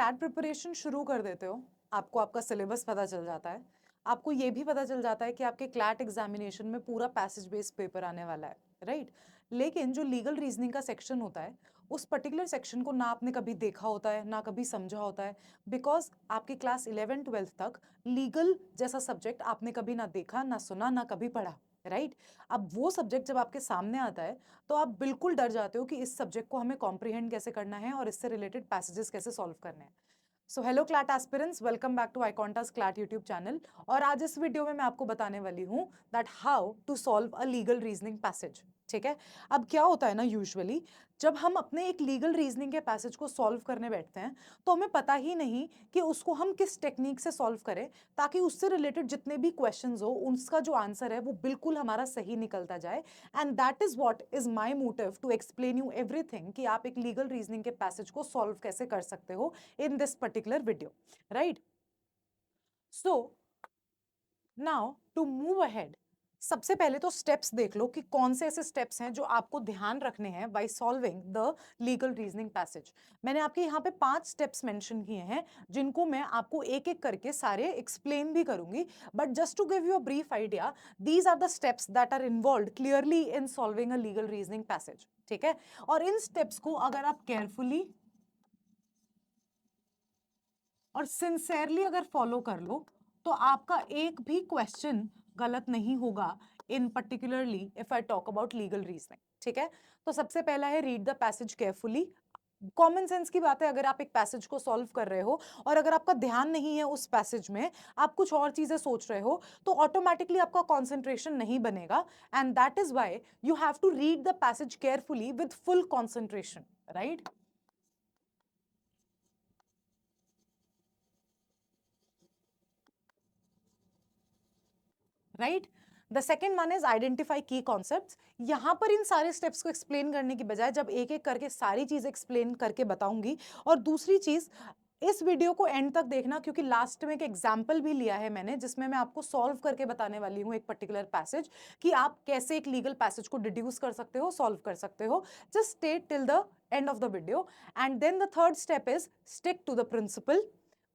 CLAT preparation शुरू कर देते हो, आपको आपका सिलेबस पता चल जाता है, आपको ये भी पता चल जाता है कि आपके क्लैट एग्जामिनेशन में पूरा पैसेज बेस्ड पेपर आने वाला है, राइट। लेकिन जो लीगल रीजनिंग का सेक्शन होता है, उस पर्टिकुलर सेक्शन को ना आपने कभी देखा होता है ना कभी समझा होता है, बिकॉज आपकी क्लास 11-12 तक लीगल जैसा सब्जेक्ट आपने कभी ना देखा ना सुना ना कभी पढ़ा, राइट। अब वो सब्जेक्ट जब आपके सामने आता है तो आप बिल्कुल डर जाते हो कि इस सब्जेक्ट को हमें कॉम्प्रिहेंड कैसे करना है और इससे रिलेटेड पैसेजेस कैसे सॉल्व करने हैं। So hello CLAT aspirants, welcome back to Icontas CLAT YouTube channel. और आज इस वीडियो में मैं आपको बताने वाली हूँ that how to solve a legal reasoning passage. ठीक है, अब क्या होता है ना, यूजुअली जब हम अपने एक लीगल रीजनिंग के पैसेज को सॉल्व करने बैठते हैं तो हमें पता ही नहीं कि उसको हम किस टेक्निक से सॉल्व करें ताकि उससे रिलेटेड जितने भी क्वेश्चंस हो उसका जो आंसर है वो बिल्कुल हमारा सही निकलता जाए। And that is what is my motive to explain you everything कि आप एक लीगल रीजनिंग के पैसेज को सॉल्व कैसे कर सकते हो in this particular video, right? So now to move ahead, सबसे पहले तो स्टेप्स देख लो कि कौन से ऐसे स्टेप्स हैं जो आपको ध्यान रखने हैं by solving the legal reasoning passage. मैंने आपके यहाँ पे 5 स्टेप्स मेंशन किए हैं जिनको मैं आपको एक एक करके सारे एक्सप्लेन भी करूंगी, but just to give you a brief idea, these are the steps that are involved clearly in solving a legal reasoning passage. ठीक है, और इन स्टेप्स को अगर आप केयरफुली और सिंसेरली अगर फॉलो कर लो तो आपका एक भी क्वेश्चन गलत नहीं होगा, in particularly if I talk about legal reasoning. ठीक है, तो सबसे पहला है read the passage carefully. Common sense की बात है, अगर आप एक पैसेज को सॉल्व कर रहे हो और अगर आपका ध्यान नहीं है उस पैसेज में, आप कुछ और चीजें सोच रहे हो, तो ऑटोमेटिकली आपका कॉन्सेंट्रेशन नहीं बनेगा। And that is why you have to read the passage carefully with full concentration, right. Right, the second one is identify key concepts. यहां पर इन सारे स्टेप्स को एक्सप्लेन करने की बजाय जब एक एक करके सारी चीज एक्सप्लेन करके बताऊंगी, और दूसरी चीज, इस वीडियो को एंड तक देखना क्योंकि लास्ट में एक एग्जाम्पल भी लिया है मैंने जिसमें मैं आपको सॉल्व करके बताने वाली हूं एक पर्टिकुलर पैसेज कि आप कैसे एक लीगल पैसेज को डिड्यूस कर सकते हो, सॉल्व कर सकते हो। Just stay till the end of the video. And then the third step is stick to the principle.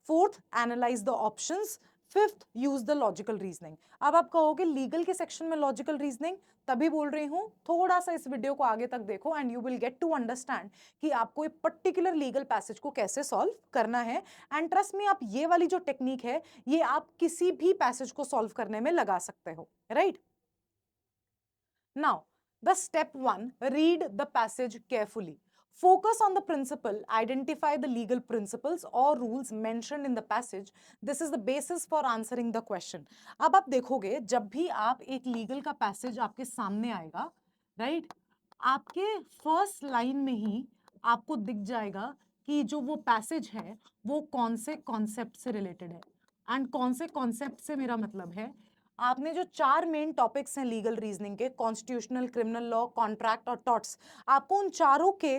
Fourth, analyse the options. Fifth, use the logical reasoning. अब आप कहोगे लीगल के सेक्शन में लॉजिकल रीजनिंग, तभी बोल रही हूं थोड़ा सा इस वीडियो को आगे तक देखो and you will get to understand कि आपको एक पर्टिकुलर लीगल पैसेज को कैसे सॉल्व करना है। एंड ट्रस्ट में, आप ये वाली जो टेक्निक है ये आप किसी भी पैसेज को सॉल्व करने में लगा सकते हो, right. Now the step one, read the passage carefully. Focus on the principle, identify the legal principles or rules mentioned in the passage. This is the basis for answering the question. अब आप देखोगे जब भी आप एक legal का passage आपके सामने आएगा, राइट, आपके फर्स्ट लाइन में ही आपको दिख जाएगा कि जो वो पैसेज है वो कौन से कॉन्सेप्ट से रिलेटेड है। एंड कौन से कॉन्सेप्ट से मेरा मतलब है, आपने जो 4 मेन टॉपिक्स हैं लीगल रीजनिंग के, कॉन्स्टिट्यूशनल, क्रिमिनल लॉ, कॉन्ट्रैक्ट और टॉर्ट्स, आपको उन चारों के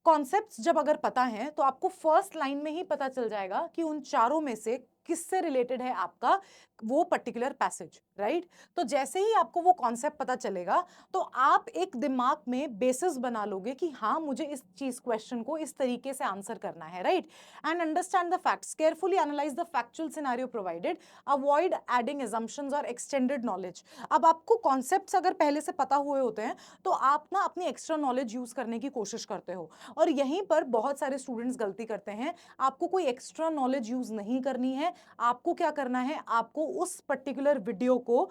कॉन्सेप्ट्स जब अगर पता है तो आपको फर्स्ट लाइन में ही पता चल जाएगा कि उन चारों में से किससे रिलेटेड है आपका वो पर्टिकुलर पैसेज, राइट। तो जैसे ही आपको वो कॉन्सेप्ट पता चलेगा तो आप एक दिमाग में बेसिस बना लोगे कि हाँ मुझे इस चीज क्वेश्चन को इस तरीके से आंसर करना है, right. And understand the facts, carefully analyse the factual scenario provided, avoid adding assumptions और एक्सटेंडेड नॉलेज। अब आपको कॉन्सेप्ट्स अगर पहले से पता हुए होते हैं तो आप ना अपनी एक्स्ट्रा नॉलेज यूज करने की कोशिश करते हो, और यहीं पर बहुत सारे स्टूडेंट्स गलती करते हैं। आपको कोई एक्स्ट्रा नॉलेज यूज नहीं करनी है, आपको क्या करना है, आपको उस पर्टिकुलर वीडियो को,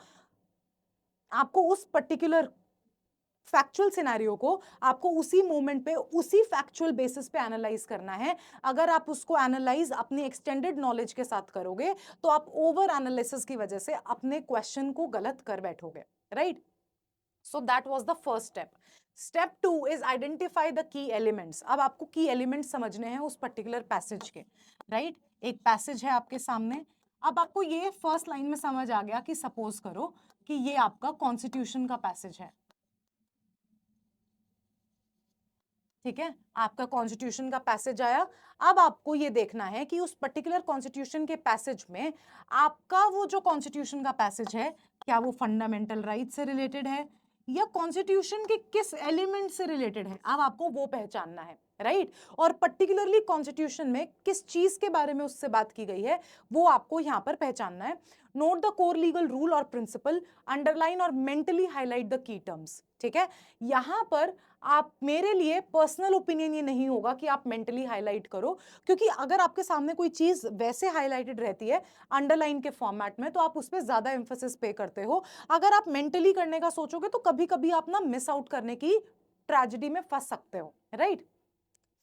आपको उस पर्टिकुलर फैक्चुअल सिनेरियो को आपको उसी मोमेंट पे उसी फैक्चुअल बेसिस पे एनालाइज करना है। अगर आप उसको एनालाइज अपनी एक्सटेंडेड नॉलेज के साथ करोगे तो आप ओवर एनालिसिस की वजह से अपने क्वेश्चन को गलत कर बैठोगे, right. So that was the first step. Step 2 is identify the key elements. अब आपको की एलिमेंट्स समझने हैं उस पर्टिकुलर पैसेज के, राइट। एक पैसेज है आपके सामने, अब आपको ये फर्स्ट लाइन में समझ आ गया कि सपोज करो कि ये आपका कॉन्स्टिट्यूशन का पैसेज है, ठीक है, आपका कॉन्स्टिट्यूशन का पैसेज आया। अब आपको ये देखना है कि उस पर्टिकुलर कॉन्स्टिट्यूशन के पैसेज में आपका वो जो कॉन्स्टिट्यूशन का पैसेज है क्या वो फंडामेंटल राइट से रिलेटेड है या कॉन्स्टिट्यूशन के किस एलिमेंट से रिलेटेड है, अब आपको वो पहचानना है, राइट और पर्टिकुलरली कॉन्स्टिट्यूशन में किस चीज के बारे में उससे बात की गई है वो आपको यहां पर पहचानना है। Note the core legal rule और प्रिंसिपल, अंडरलाइन और mentally highlight the key terms. ठीक है, यहां पर आप, मेरे लिए पर्सनल ओपिनियन ये नहीं होगा कि आप मेंटली हाईलाइट करो, क्योंकि अगर आपके सामने कोई चीज वैसे हाईलाइटेड रहती है अंडरलाइन के फॉर्मेट में तो आप उस पर ज्यादा एम्फोसिस पे करते हो। अगर आप मेंटली करने का सोचोगे तो कभी कभी आप ना मिस आउट करने की ट्रेजेडी में फंस सकते हो। Right,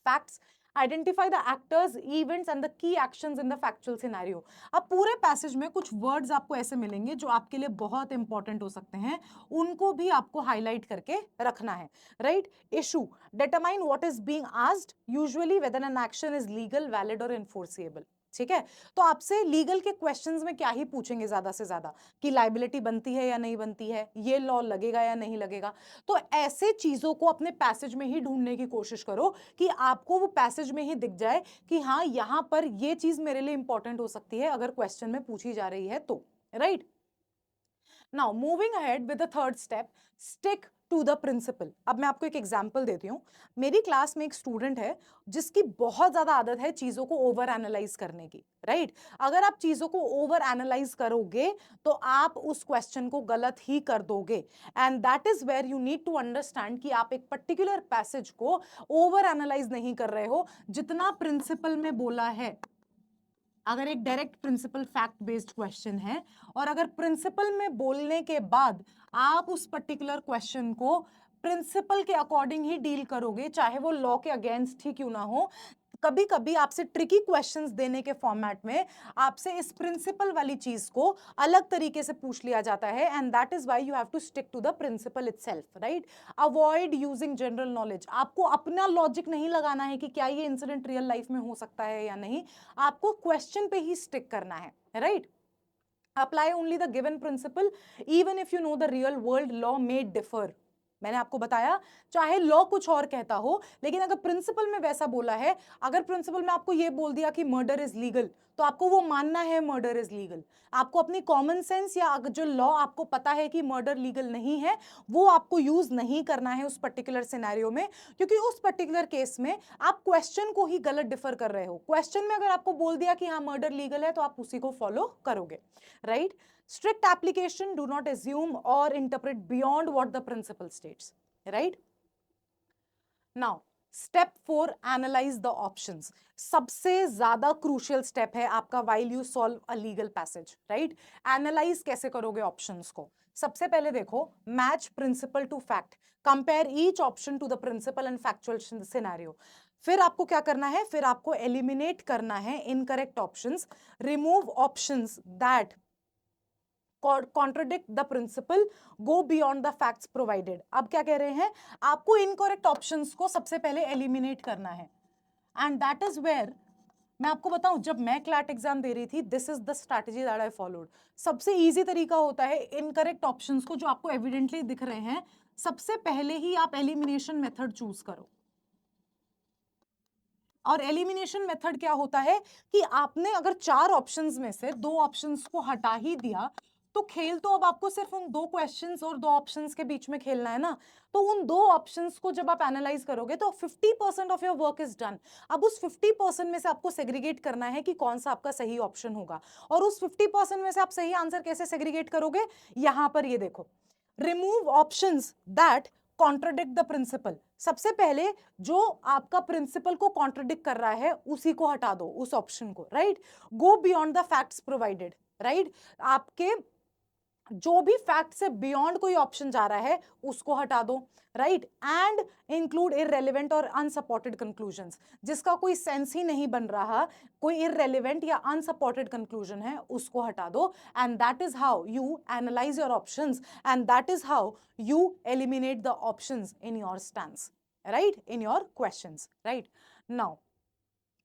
facts, identify the actors, events and the key actions in the factual scenario। अब पूरे पैसेज में कुछ वर्ड्स आपको ऐसे मिलेंगे जो आपके लिए बहुत इंपॉर्टेंट हो सकते हैं, उनको भी आपको हाईलाइट करके रखना है। Right, issue, determine what is being asked, usually whether an action is legal, valid or enforceable। ठीक है, तो आपसे लीगल के क्वेश्चंस में क्या ही पूछेंगे ज्यादा से ज्यादा, कि लाइबिलिटी बनती है या नहीं बनती है, ये लॉ लगेगा या नहीं लगेगा। तो ऐसे चीजों को अपने पैसेज में ही ढूंढने की कोशिश करो कि आपको वो पैसेज में ही दिख जाए कि हाँ यहां पर ये चीज मेरे लिए इंपॉर्टेंट हो सकती है अगर क्वेश्चन में पूछी जा रही है तो। Right, now moving ahead with the third step, stick to the principle. अब मैं आपको एक एग्जांपल देती हूँ। मेरी क्लास में एक स्टूडेंट है जिसकी बहुत ज्यादा आदत है चीजों को ओवर एनालाइज करने की। राइट, अगर आप चीजों को ओवर एनालाइज करोगे तो आप उस क्वेश्चन को गलत ही कर दोगे, and that is where you need to understand कि आप एक पर्टिकुलर पैसेज को ओवर एनालाइज नहीं कर रहे हो। जितना प्रिंसिपल में बोला है, अगर एक direct principle fact based question है और अगर प्रिंसिपल में बोलने के बाद आप उस पर्टिकुलर क्वेश्चन को प्रिंसिपल के अकॉर्डिंग ही डील करोगे, चाहे वो लॉ के अगेंस्ट ही क्यों ना हो। कभी कभी आपसे ट्रिकी क्वेश्चंस देने के फॉर्मेट में आपसे इस प्रिंसिपल वाली चीज को अलग तरीके से पूछ लिया जाता है, and that is why you have to stick to the principle itself. Right, avoid using general knowledge. आपको अपना लॉजिक नहीं लगाना है कि क्या ये इंसिडेंट रियल लाइफ में हो सकता है या नहीं, आपको क्वेश्चन पे ही स्टिक करना है। Right, apply only the given principle even if you know the real world law may differ. मैंने आपको बताया चाहे लॉ कुछ और कहता हो, लेकिन अगर प्रिंसिपल में वैसा बोला है, अगर प्रिंसिपल में आपको ये बोल दिया कि मर्डर इज लीगल तो आपको वो मानना है मर्डर इज लीगल। आपको अपनी कॉमन सेंस या जो लॉ आपको पता है कि मर्डर लीगल नहीं है वो आपको यूज नहीं करना है उस पर्टिकुलर सिनेरियो में, क्योंकि उस पर्टिकुलर केस में आप क्वेश्चन को ही गलत डिफर कर रहे हो। क्वेश्चन में अगर आपको बोल दिया कि हाँ मर्डर लीगल है तो आप उसी को फॉलो करोगे। Right, strict application, do not assume or interpret beyond what the principle states। right, now step 4, analyze the options। सबसे ज्यादा क्रूशियल स्टेप है आपका while you solve a legal passage। Right, analyse कैसे करोगे ऑप्शंस को? सबसे पहले देखो, match principle to fact, compare each option to the principle and factual scenario. फिर आपको क्या करना है, फिर आपको एलिमिनेट करना है incorrect options, remove options that contradict the principle, go beyond the facts provided. अब क्या कह रहे हैं, आपको इनकरेक्ट ऑप्शंस को सबसे पहले एलिमिनेट करना है, एंड दैट इज वेयर, मैं आपको बताऊं जब मैं क्लैट एग्जाम दे रही थी, this is the strategy that I followed. सबसे इजी तरीका होता है इनकरेक्ट ऑप्शंस को जो आपको एविडेंटली दिख रहे हैं, सबसे पहले ही आप एलिमिनेशन मेथड चूज करो। और एलिमिनेशन मेथड क्या होता है कि आपने अगर 4 ऑप्शंस में से 2 ऑप्शंस को हटा ही दिया तो खेल तो अब आपको सिर्फ उन 2 क्वेश्चंस और 2 ऑप्शंस के बीच में खेलना है ना। तो उन 2 ऑप्शंस को जब आप एनालाइज करोगे तो 50% of your work is done. अब उस 50% में से आपको सेग्रीगेट करना है कि कौन सा आपका सही ऑप्शन होगा, और उस 50% में से आप सही आंसर कैसे सेग्रीगेट करोगे, यहां पर ये देखो, remove options that contradict the principle. सबसे पहले जो आपका प्रिंसिपल को कॉन्ट्रोडिक्ट कर रहा है उसी को हटा दो, उस ऑप्शन को। Right, go beyond the facts provided. Right, आपके जो भी फैक्ट से बियॉन्ड कोई ऑप्शन जा रहा है उसको हटा दो। राइट, एंड इंक्लूड इररेलेवेंट और अनसपोर्टेड कंक्लूजंस, जिसका कोई सेंस ही नहीं बन रहा, कोई इररेलेवेंट या अनसपोर्टेड कंक्लूजन है उसको हटा दो, and that is how you analyse your options, and that is how you eliminate the options in your stance, right, in your questions। right, now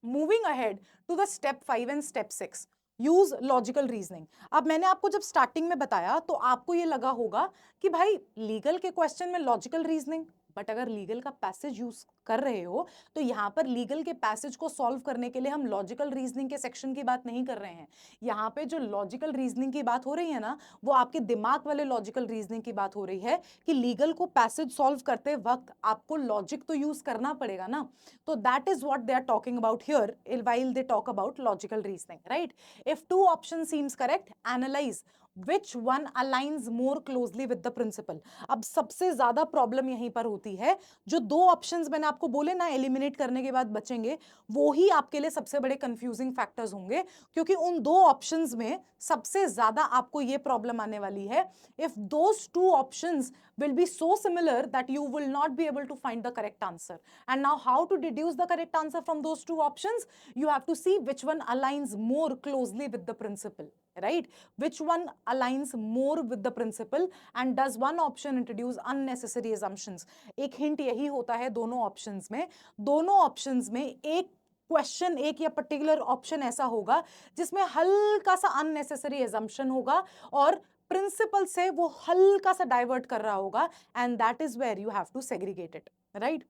moving ahead to the step 5 and step 6, use logical reasoning. अब मैंने आपको जब starting में बताया तो आपको ये लगा होगा कि भाई लीगल के क्वेश्चन में लॉजिकल रीजनिंग, बट अगर लीगल का पैसेज यूज कर रहे हो तो यहाँ पर लीगल के पैसेज को सॉल्व करने के लिए हम लॉजिकल रीजनिंग के सेक्शन की बात नहीं कर रहे हैं। यहाँ पे जो लॉजिकल रीजनिंग की बात हो रही है ना, वो आपके दिमाग वाले लॉजिकल रीजनिंग की बात हो रही है कि लीगल को पैसेज सॉल्व करते वक्त आपको लॉजिक तो यूज करना पड़ेगा ना। तो that is what they are talking about here while they talk about logical reasoning, right? If two option seems correct, analyse which one aligns more closely with the principle। अब सबसे ज्यादा problem यहीं पर होती है, जो दो ऑप्शंस मैंने आपको बोले ना एलिमिनेट करने के बाद बचेंगे, वो ही आपके लिए सबसे बड़े कंफ्यूजिंग फैक्टर्स होंगे, क्योंकि उन दो ऑप्शंस में सबसे ज्यादा आपको ये प्रॉब्लम आने वाली है। If those two options will be so similar that you will not be able to find the correct answer. And now how to deduce the correct answer from those two options? You have to see which one aligns more closely with the principle, right? Which one aligns more with the principle and does one option introduce unnecessary assumptions? एक hint यही होता है दोनों options में। दोनों options में एक question, एक या पर्टिकुलर ऑप्शन ऐसा होगा जिसमें हल्का सा अननेसेसरी एजम्पशन होगा और प्रिंसिपल से वो हल्का सा डाइवर्ट कर रहा होगा, and that is where you have to segregate it, right?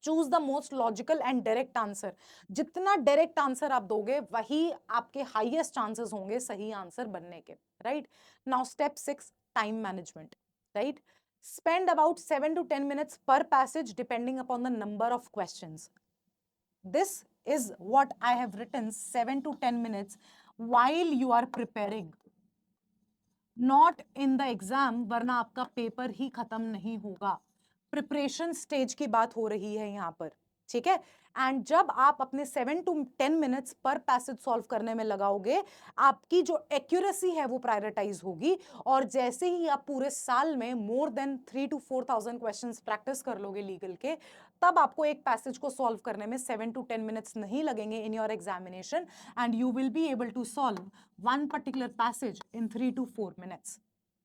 Choose the most logical and direct answer. जितना डायरेक्ट आंसर आप दोगे वही आपके हाईएस्ट चांसेस होंगे सही आंसर बनने के, right? Now step 6, time management, right? Spend about 7 to 10 minutes per passage depending upon the number of questions. This is what I have written, 7 to 10 minutes while you are preparing, not in the exam, वरना आपका paper ही खत्म नहीं होगा। Preparation stage की बात हो रही है यहाँ पर, ठीक है? एंड जब आप अपने 7 to 10 मिनट्स पर पैसेज सॉल्व करने में लगाओगे, आपकी जो एक्यूरेसी है वो प्रायोरिटाइज होगी, और जैसे ही आप पूरे साल में more than 3 to 4,000 questions practice कर लोगे लीगल के, तब आपको एक पैसेज को सॉल्व करने में 7 to 10 मिनट्स नहीं लगेंगे in your examination, and you will be able to solve one particular passage in 3 to 4 minutes,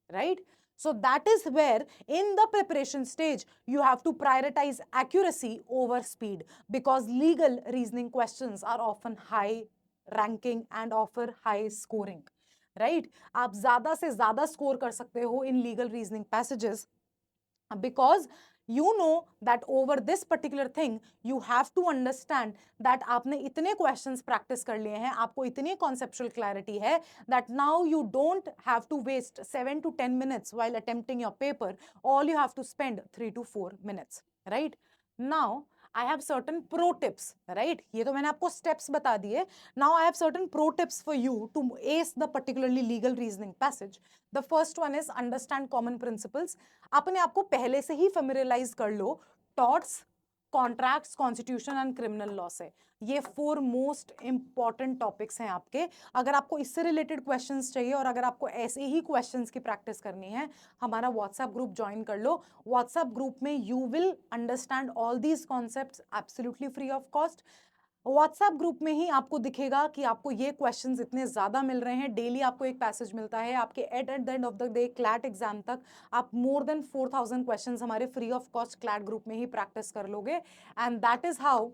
right? So that is where in the preparation stage you have to prioritize accuracy over speed, because legal reasoning questions are often high ranking and offer high scoring, right? आप ज्यादा से ज्यादा score कर सकते हो in legal reasoning passages, because you know that over this particular thing you have to understand that आपने इतने questions practice कर लिए हैं, आपको इतनी conceptual clarity है that now you don't have to waste 7 to 10 minutes while attempting your paper. All you have to spend 3 to 4 minutes, right? Now I have certain pro tips, right? ये तो मैंने आपको steps बता दिए. Now I have certain pro tips for you to ace the particularly legal reasoning passage. The first one is understand common principles. अपने आप को पहले से ही familiarize कर लो torts, contracts, constitution and criminal law से। ये 4 मोस्ट इंपॉर्टेंट टॉपिक्स हैं आपके। अगर आपको इससे रिलेटेड क्वेश्चंस चाहिए और अगर आपको ऐसे ही क्वेश्चंस की प्रैक्टिस करनी है, हमारा व्हाट्सएप ग्रुप ज्वाइन कर लो। व्हाट्सएप ग्रुप में you will understand all these concepts absolutely free of cost. WhatsApp group में ही आपको दिखेगा कि आपको ये क्वेश्चंस इतने ज्यादा मिल रहे हैं, डेली आपको एक पैसेज मिलता है, आपके at the end of the day CLAT exam तक आप मोर देन 4,000 क्वेश्चंस हमारे free of cost CLAT group में ही प्रैक्टिस कर लोगे, and that is how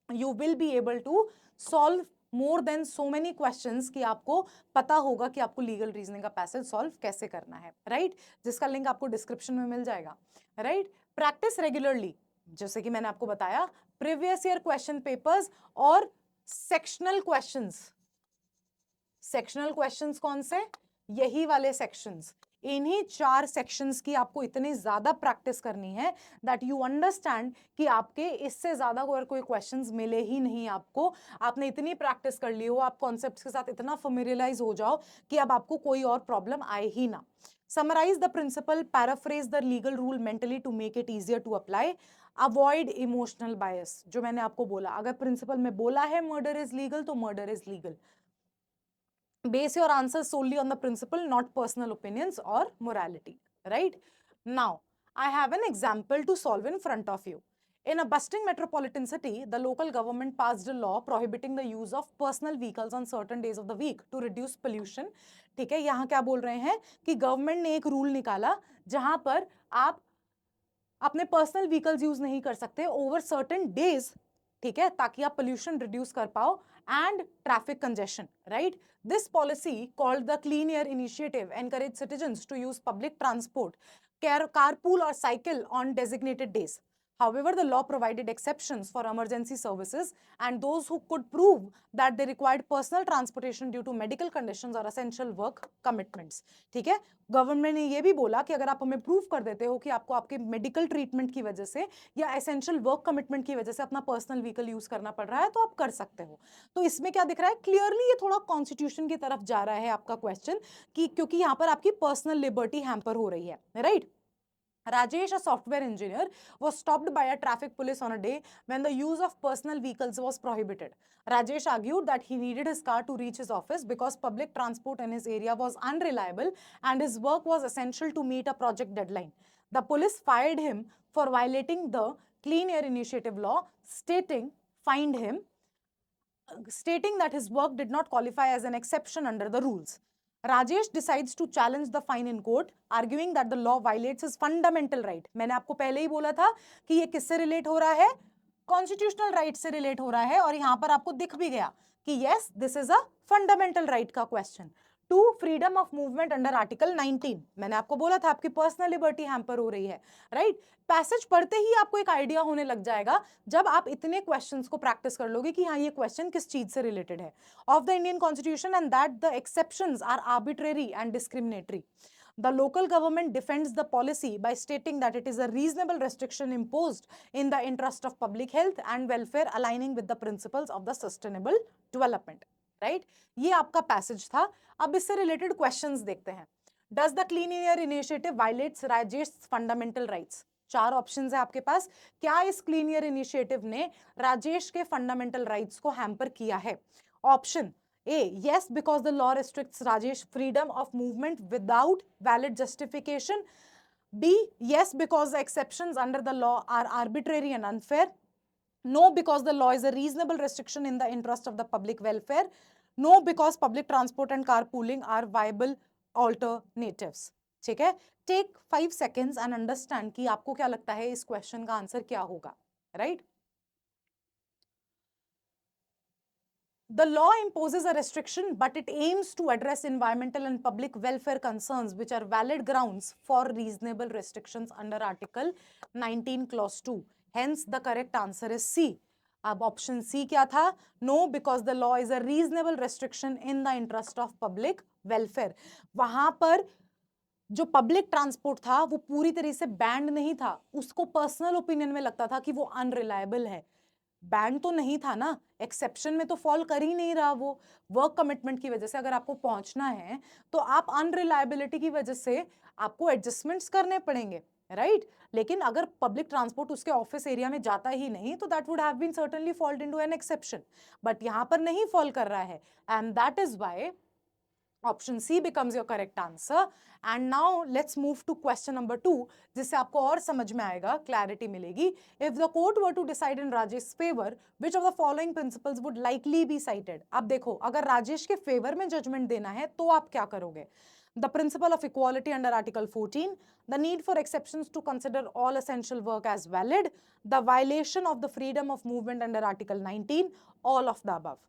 you will be able to solve more than so many questions कि आपको पता होगा कि आपको लीगल रीजनिंग का पैसेज सॉल्व कैसे करना है, राइट? जिसका लिंक आपको डिस्क्रिप्शन में मिल जाएगा, राइट? प्रैक्टिस रेगुलरली, जैसे कि मैंने आपको बताया, प्रीवियस ईयर क्वेश्चन पेपर्स और सेक्शनल क्वेश्चंस। सेक्शनल क्वेश्चंस कौन से? यही वाले सेक्शंस। इन्हीं 4 सेक्शंस की आपको इतनी ज्यादा प्रैक्टिस करनी है दैट यू अंडरस्टैंड कि आपके इससे ज्यादा कोई क्वेश्चंस मिले ही नहीं आपको। आपने इतनी प्रैक्टिस कर ली हो, आप कॉन्सेप्ट्स के साथ इतना फेमिलियराइज हो जाओ कि अब आपको कोई और प्रॉब्लम आए ही ना। Summarise the principle, paraphrase the legal rule mentally to make it easier to apply, avoid emotional bias. जो मैंने आपको बोला, अगर प्रिंसिपल में बोला है मर्डर इज लीगल तो murder is legal. Base your answers solely on the principle, not personal opinions or morality, right? Now, I have an example to solve in front of you. In a bustling metropolitan city, the local government passed a law prohibiting the use of personal vehicles on certain days of the week to reduce pollution. ठीक है, यहाँ क्या बोल रहे हैं कि government ने एक रूल निकाला जहां पर आप अपने पर्सनल व्हीकल्स यूज नहीं कर सकते ओवर सर्टेन डेज, ठीक है, ताकि आप पोल्यूशन रिड्यूस कर पाओ and traffic congestion, right? This policy called the clean air initiative encourage citizens to use public transport carpool or cycle on designated days. However, the law provided exceptions for emergency services and those who could prove that they required personal transportation due to medical conditions or essential work commitments. ठीक है, government ने ये भी बोला कि अगर आप हमें प्रूव कर देते हो कि आपको आपके मेडिकल ट्रीटमेंट की वजह से या एसेंशियल वर्क कमिटमेंट की वजह से अपना पर्सनल व्हीकल यूज करना पड़ रहा है तो आप कर सकते हो। तो इसमें क्या दिख रहा है, क्लियरली ये थोड़ा कॉन्स्टिट्यूशन की तरफ जा रहा है आपका क्वेश्चन, कि क्योंकि यहाँ पर आपकी पर्सनल लिबर्टी हैम्पर हो रही है, right? Rajesh, a software engineer, was stopped by a traffic police on a day when the use of personal vehicles was prohibited. Rajesh argued that he needed his car to reach his office because public transport in his area was unreliable and his work was essential to meet a project deadline. The police fired him for violating the Clean Air Initiative law, stating that his work did not qualify as an exception under the rules. Rajesh decides to challenge the fine in court, arguing that the law violates his fundamental right. मैंने आपको पहले ही बोला था कि ये किससे relate हो रहा है, कॉन्स्टिट्यूशनल राइट से रिलेट हो रहा है, और यहां पर आपको दिख भी गया कि yes this is a fundamental right का question. To freedom of movement under article 19, मैंने आपको बोला था आपकी पर्सनल लिबर्टी हैम्पर हो रही है, राइट? पैसेज पढ़ते ही आपको एक आइडिया होने लग जाएगा जब आप इतने क्वेश्चंस को प्रैक्टिस कर लोगे कि हाँ ये क्वेश्चन किस चीज से रिलेटेड है, of the Indian constitution, and that the exceptions are arbitrary and discriminatory. The local government defends the policy by stating that it is a reasonable restriction imposed in the interest of public health and welfare, aligning with the principles of the sustainable development. Right? ये आपका passage था। अब इससे related questions देखते हैं। Does the Clean Air Initiative violates Rajesh's fundamental rights? 4 options है आपके पास। क्या इस क्लीन एयर इनिशिएटिव ने राजेश के फंडामेंटल राइट्स को हैम्पर किया है? Option A, yes, because the law restricts Rajesh's freedom of movement without valid justification. B, yes, because the exceptions under the law are arbitrary and unfair. No, because the law is a reasonable restriction in the interest of the public welfare. No, because public transport and carpooling are viable alternatives. ठीक है, take 5 seconds and understand कि आपको क्या लगता है इस question का answer क्या होगा, right? The law imposes a restriction, but it aims to address environmental and public welfare concerns, which are valid grounds for reasonable restrictions under Article 19, Clause 2. Hence, the correct answer is C. अब option C क्या था? No, because the law is a reasonable restriction in the interest of public welfare. वहां पर जो public transport था वो पूरी तरह से बैंड नहीं था, उसको पर्सनल ओपिनियन में लगता था कि वो अनरिलायबल है। बैंड तो नहीं था ना, एक्सेप्शन में तो फॉल कर ही नहीं रहा वो। वर्क कमिटमेंट की वजह से अगर आपको पहुंचना है तो आप अनरिलायबिलिटी की वजह से आपको एडजस्टमेंट्स करने पड़ेंगे, राइट? लेकिन अगर पब्लिक ट्रांसपोर्ट उसके ऑफिस एरिया में जाता ही नहीं तो that would have been certainly falled into an exception, but यहां पर नहीं फॉल कर रहा है, and that is why option C becomes your correct answer. And now let's move to question number 2, जिससे आपको और समझ में आएगा, क्लैरिटी मिलेगी। If the court were to decide in Rajesh's favor, which of the following principles would likely be cited? अब देखो, अगर राजेश के फेवर में जजमेंट देना है तो आप क्या करोगे? The principle of equality under Article 14, the need for exceptions to consider all essential work as valid, the violation of the freedom of movement under Article 19, all of the above.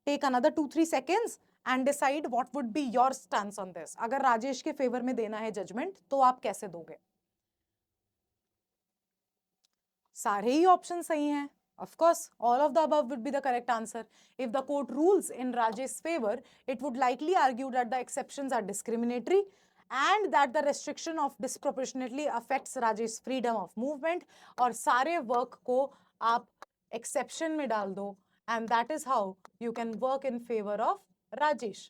Take another 2-3 seconds and decide what would be your stance on this. अगर राजेश के favour में देना है judgement तो आप कैसे दोगे? सारे ही ऑप्शन सही हैं। Of course, all of the above would be the correct answer. If the court rules in Rajesh's favor, it would likely argue that the exceptions are discriminatory and that the restriction of disproportionately affects Rajesh's freedom of movement, और सारे work को आप exception में डाल दो, and that is how you can work in favor of Rajesh,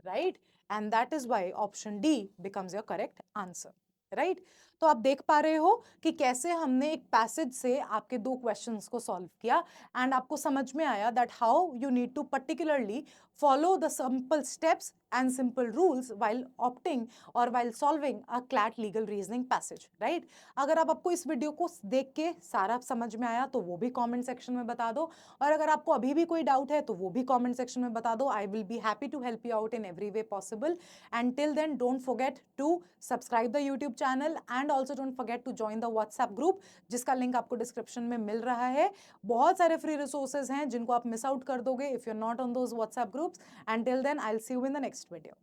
right? And that is why option D becomes your correct answer, right? तो आप देख पा रहे हो कि कैसे हमने एक पैसेज से आपके 2 क्वेश्चंस को सॉल्व किया, एंड आपको समझ में आया that how you need to particularly follow the simple steps and simple rules while opting or while solving a CLAT legal reasoning passage, right? अगर आपको इस वीडियो को देख के सारा समझ में आया तो वो भी कमेंट सेक्शन में बता दो, और अगर आपको अभी भी कोई डाउट है तो वो भी कमेंट सेक्शन में बता दो। I will be happy to help you out in every way possible, and till then don't forget to subscribe the YouTube channel and also don't forget to join the WhatsApp group, जिसका link आपको description में मिल रहा है। बहुत सारे free resources हैं जिनको आप मिस आउट कर दोगे if you are not on those WhatsApp groups, and till then I will see you in the next video.